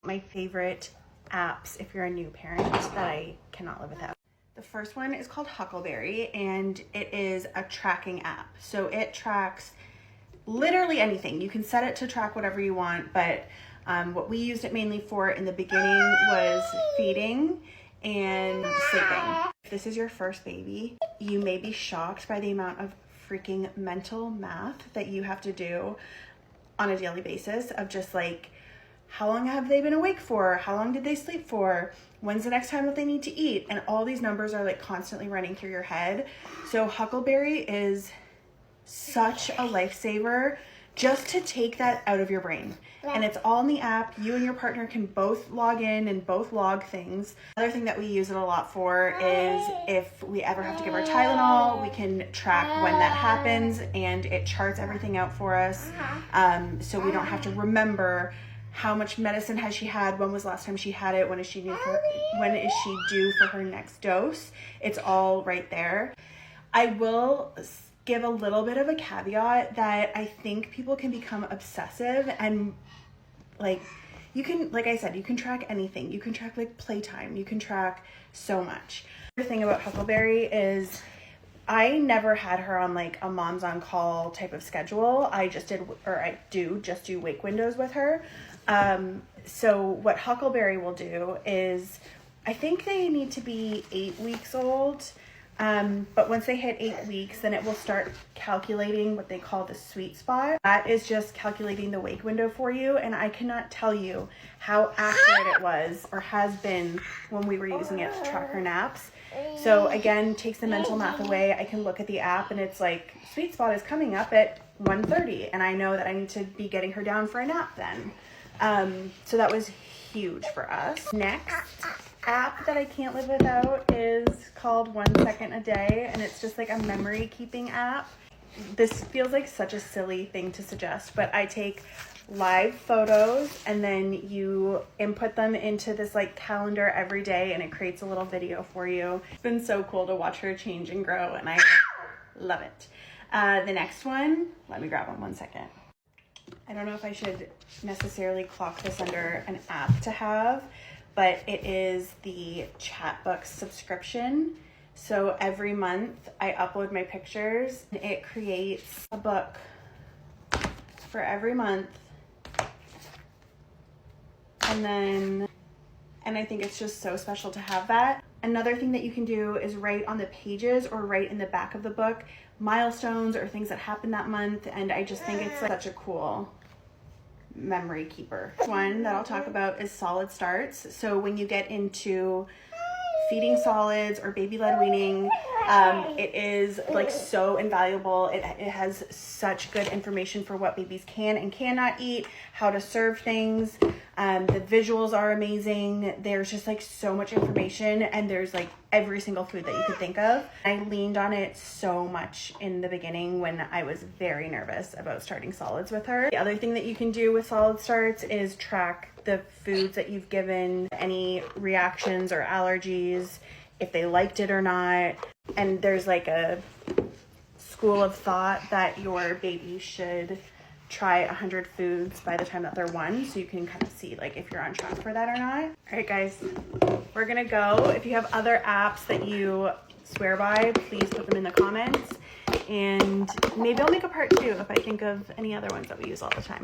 My favorite apps if you're a new parent that I cannot live without. The first one is called Huckleberry, and it is a tracking app. So it tracks literally anything. You can set it to track whatever you want, but what we used it mainly for in the beginning was feeding and sleeping. If this is your first baby, you may be shocked by the amount of freaking mental math that you have to do on a daily basis of just like, how long have they been awake for? How long did they sleep for? When's the next time that they need to eat? And all these numbers are like constantly running through your head. So Huckleberry is such a lifesaver just to take that out of your brain. And it's all in the app. You and your partner can both log in and both log things. Another thing that we use it a lot for is if we ever have to give our Tylenol, we can track when that happens and it charts everything out for us. So we don't have to remember how much medicine has she had, when was the last time she had it, when is she due for her next dose. It's all right there. I will give a little bit of a caveat that I think people can become obsessive and like I said, you can track anything. You can track like playtime. You can track so much. The thing about Huckleberry is I never had her on like a mom's on call type of schedule. I do just do wake windows with her. So what Huckleberry will do is, I think they need to be 8 weeks old. But once they hit 8 weeks, then it will start calculating what they call the sweet spot. That is just calculating the wake window for you. And I cannot tell you how accurate it was or has been when we were using it to track her naps. So again, takes the mental math away. I can look at the app and it's like, sweet spot is coming up at 1:30. And I know that I need to be getting her down for a nap then. So that was huge for us. Next app that I can't live without is called 1 Second a Day, and it's just like a memory keeping app. This feels like such a silly thing to suggest, but I take live photos and then you input them into this like calendar every day and it creates a little video for you. It's been so cool to watch her change and grow and I love it. The next one, let me grab one second. I don't know if I should necessarily clock this under an app to have, but it is the Chatbooks subscription. So every month I upload my pictures and it creates a book for every month. And I think it's just so special to have that. Another thing that you can do is write on the pages or write in the back of the book milestones or things that happened that month. And I just think it's such a cool memory keeper. One that I'll talk about is SolidStarts. So when you get into feeding solids or baby-led weaning, it is like so invaluable. It has such good information for what babies can and cannot eat, how to serve things. The visuals are amazing. There's just like so much information and there's like every single food that you could think of. I leaned on it so much in the beginning when I was very nervous about starting solids with her. The other thing that you can do with SolidStarts is track the foods that you've given, any reactions or allergies, if they liked it or not. And there's like a school of thought that your baby should try 100 foods by the time that they're 1, so you can kind of see like if you're on track for that or not. All right guys, we're gonna go. If you have other apps that you swear by, please put them in the comments and maybe I'll make a part 2 if I think of any other ones that we use all the time.